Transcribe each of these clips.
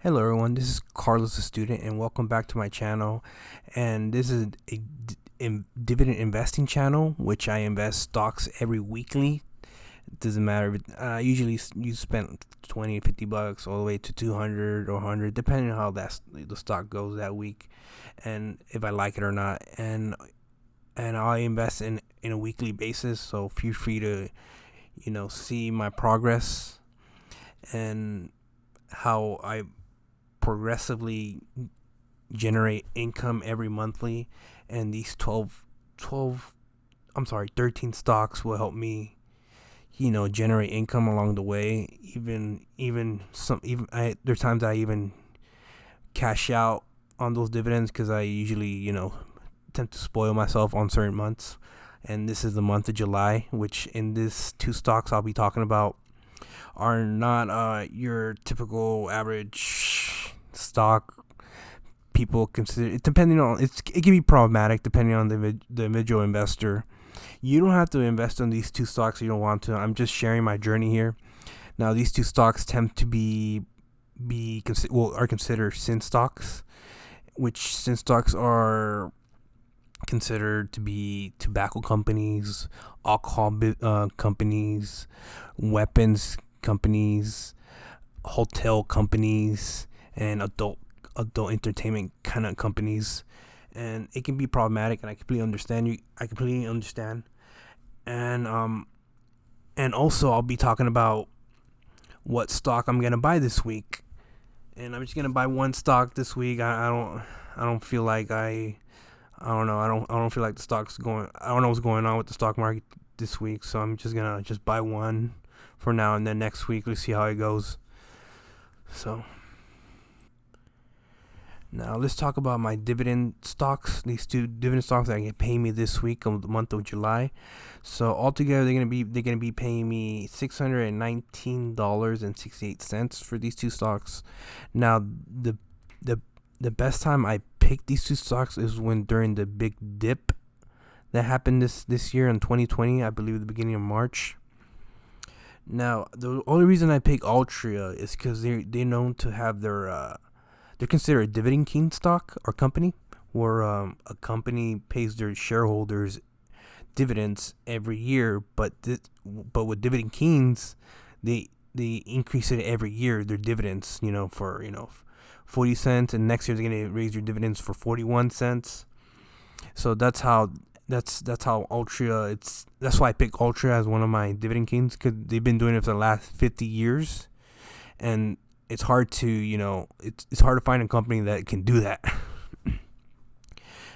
Hello everyone, this is Carlos the student and welcome back to my channel. And this is a dividend investing channel which I invest stocks every weekly. It doesn't matter. Usually you spend 20, 50 bucks all the way to 200 or 100 depending on how the stock goes that week and if I like it or not. And I invest in a weekly basis, so feel free to see my progress and how I progressively generate income every monthly, and these 13 stocks will help me generate income along the way. There's times I even cash out on those dividends because I usually tend to spoil myself on certain months, and this is the month of July, which in this two stocks I'll be talking about are not your typical average stock people consider it. Depending on it can be problematic depending on the individual investor. You don't have to invest on these two stocks if you don't want to. I'm just sharing my journey here. Now these two stocks tend to are considered sin stocks, which sin stocks are considered to be tobacco companies, alcohol companies, weapons companies, hotel companies, and adult entertainment kind of companies. And it can be problematic, and I completely understand you. I completely understand. And also I'll be talking about what stock I'm gonna buy this week. And I'm just gonna buy one stock this week. I don't feel like I don't know. I don't feel like the stock's going. I don't know what's going on with the stock market this week, so I'm just gonna buy one for now, and then next week we'll see how it goes. So now let's talk about my dividend stocks. These two dividend stocks that can pay me this week of the month of July. So altogether, they're gonna be paying me $619.68 for these two stocks. Now the the best time I picked these two stocks is when during the big dip that happened this year in 2020, I believe at the beginning of March. Now the only reason I pick Altria is because they're known to have they're considered a dividend king stock or company, where a company pays their shareholders dividends every year, but with dividend kings, they increase it every year, their dividends, for 40 cents, and next year they're going to raise your dividends for 41 cents. So that's how Altria, that's why I pick Altria as one of my dividend kings, because they've been doing it for the last 50 years, and it's hard to it's hard to find a company that can do that.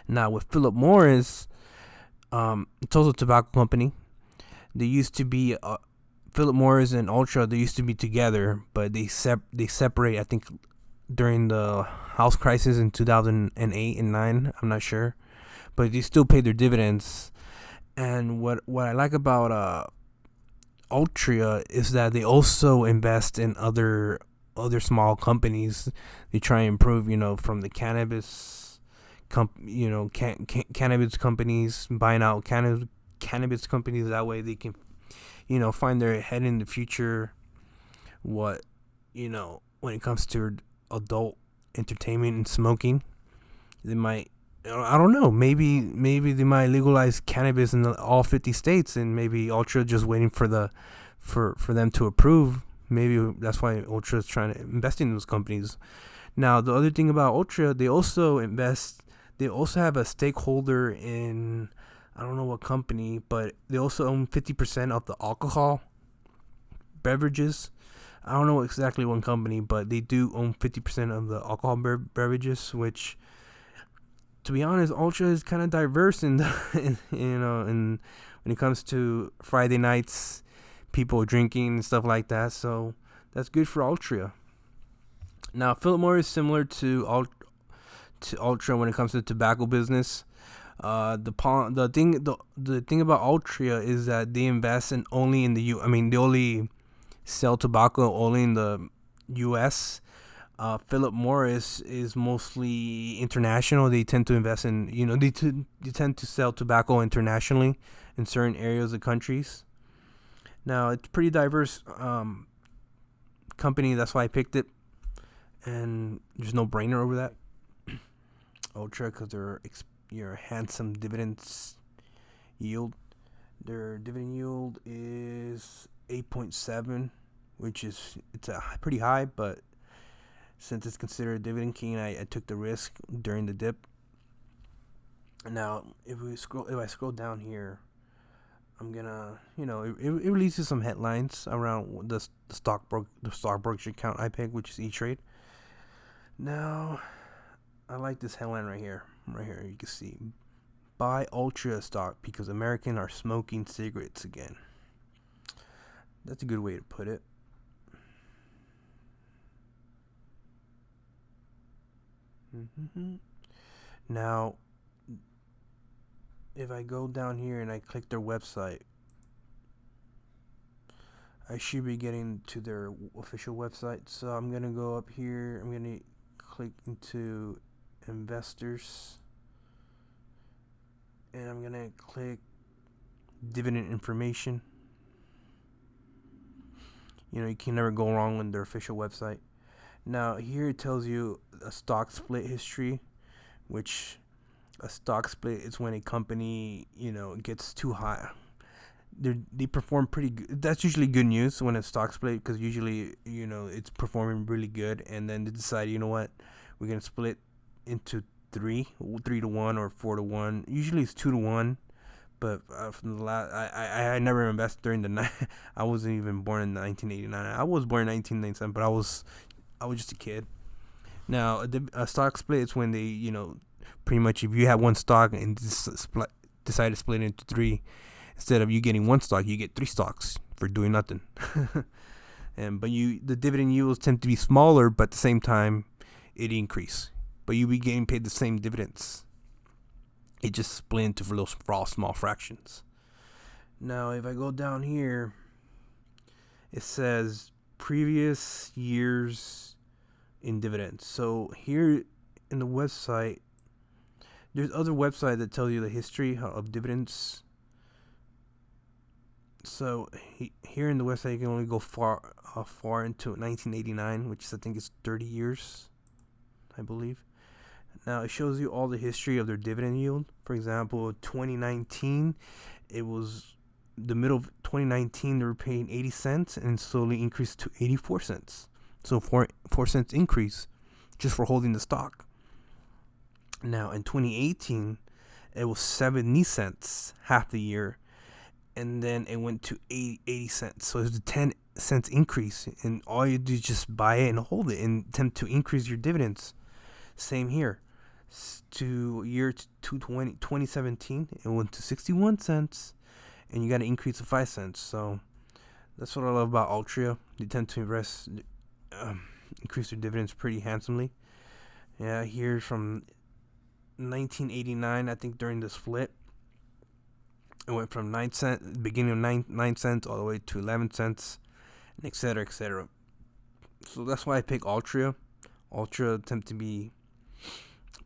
Now with Philip Morris, it's also a tobacco company. They used to be Philip Morris and Ultra. They used to be together, but they separate. I think during the house crisis in 2008 and 9. I'm not sure, but they still pay their dividends. And what I like about Altria is that they also invest in other small companies. They try and improve, from the cannabis cannabis companies, buying out cannabis companies. That way they can, find their head in the future. What, when it comes to adult entertainment and smoking, they might, I don't know, maybe they might legalize cannabis in all 50 states, and maybe Ultra just waiting for them to approve. Maybe that's why Ultra is trying to invest in those companies. Now the other thing about Ultra, they also have a stakeholder in, I don't know what company, but they also own 50% of the alcohol beverages. I don't know exactly what company, but they do own 50% of the alcohol beverages, which, to be honest, Ultra is kind of diverse in when it comes to Friday nights, people drinking and stuff like that. So that's good for Altria. Now Philip Morris is similar to Ultra when it comes to the tobacco business. The thing about Altria is that they invest in only in the they only sell tobacco only in the U.S. Philip Morris is mostly international. They tend to invest in they tend to sell tobacco internationally in certain areas of countries. Now it's pretty diverse company. That's why I picked it. and there's no brainer over that. Ultra, because they're your handsome dividends yield. Their dividend yield is 8.7, which is it's a pretty high, but since it's considered a dividend king, I took the risk during the dip. Now, if I scroll down here, I'm gonna, it releases some headlines around the stock brokerage account I picked, which is E-Trade. Now, I like this headline right here. Right here, you can see, buy Ultra stock because Americans are smoking cigarettes again. That's a good way to put it. Now, if I go down here and I click their website, I should be getting to their official website. So I'm gonna go up here. I'm gonna click into investors, and I'm gonna click dividend information. You can never go wrong with their official website. Now here it tells you a stock split history, which a stock split is when a company gets too high. They perform pretty good. That's usually good news when it's stock split, because usually it's performing really good, and then they decide, what, we're gonna split into 3 to 1 or 4 to 1. Usually it's 2 to 1, but from the last, I never invested during the night. I wasn't even born in 1989. I was born in 1997, but I was just a kid. Now a stock split is when they pretty much, if you have one stock and decide to split it into 3, instead of you getting one stock, you get 3 stocks for doing nothing. But the dividend yields tend to be smaller, but at the same time it increase. But you be getting paid the same dividends. It just split into for small fractions. Now, if I go down here, it says previous years in dividends. So here in the website, there's other websites that tell you the history of dividends. So here in the website, you can only go far into 1989, which I think is 30 years, I believe. Now it shows you all the history of their dividend yield. For example, 2019, it was the middle of 2019, they were paying 80 cents and slowly increased to 84 cents. So 4 cents increase just for holding the stock. Now in 2018, it was 70 cents half the year, and then it went to 80 cents. So it was a 10 cents increase, and all you do is just buy it and hold it and attempt to increase your dividends. Same here. To year 2017, it went to 61 cents, and you got to increase to 5 cents. So that's what I love about Altria. They tend to increase their dividends pretty handsomely. Yeah, here from 1989, I think during the split, it went from 9 cents, beginning of 9 cents, all the way to 11 cents, and et cetera, et cetera. So that's why I pick Altria. Altria attempt to be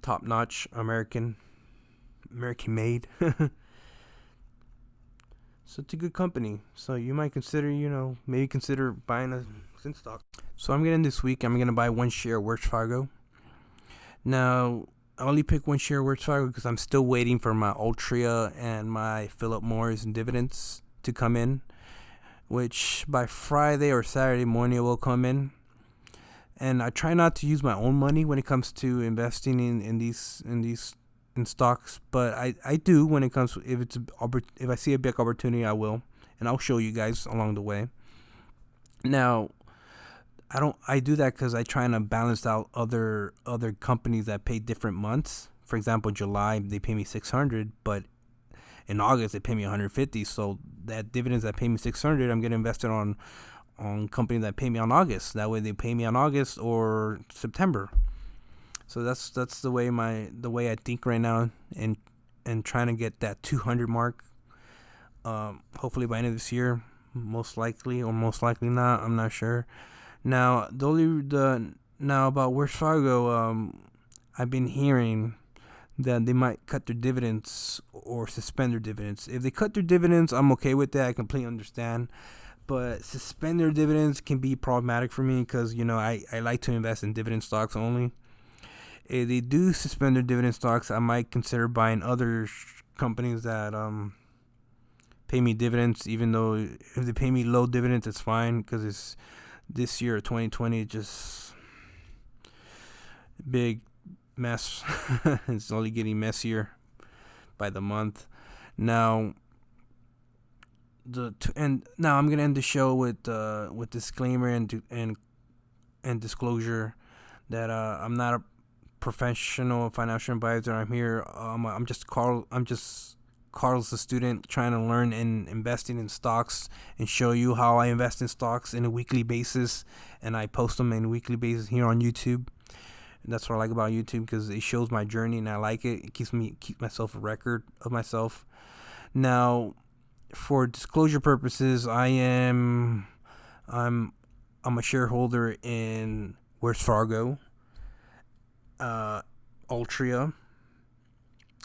top-notch, American made. So it's a good company. So you might consider, maybe consider buying a Sin stock. So I'm getting this week, I'm going to buy 1 share Wells Fargo. Now, I only pick 1 share Wells Fargo because I'm still waiting for my Altria and my Philip Morris dividends to come in, which by Friday or Saturday morning will come in. And I try not to use my own money when it comes to investing in stocks, but I do when it comes to, if I see a big opportunity, I will, and I'll show you guys along the way. Now, I do that because I try to balance out other companies that pay different months. For example, July they pay me $600, but in August they pay me $150. So that dividends that pay me $600, I'm gonna invest it on companies that pay me on August. That way they pay me on August or September. So that's the way I think right now, and trying to get that 200 mark. Hopefully by the end of this year, most likely not. I'm not sure. Now about Wells Fargo, I've been hearing that they might cut their dividends or suspend their dividends. If they cut their dividends, I'm okay with that. I completely understand. But suspend dividends can be problematic for me because, I like to invest in dividend stocks only. If they do suspend their dividend stocks, I might consider buying other companies that pay me dividends. Even though if they pay me low dividends, it's fine because it's this year, 2020, just big mess. It's only getting messier by the month. Now, now I'm gonna end the show with disclaimer and disclosure that I'm not a professional financial advisor. I'm here. I'm just Carl's a student trying to learn in investing in stocks and show you how I invest in stocks in a weekly basis, and I post them in a weekly basis here on YouTube. And that's what I like about YouTube because it shows my journey and I like it. It keeps myself a record of myself. Now, for disclosure purposes, I'm a shareholder in Wells Fargo, Altria,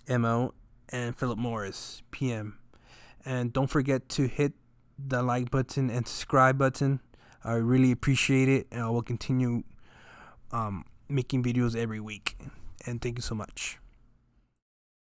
MO, and Philip Morris, PM. And don't forget to hit the like button and subscribe button. I really appreciate it, and I will continue making videos every week. And thank you so much.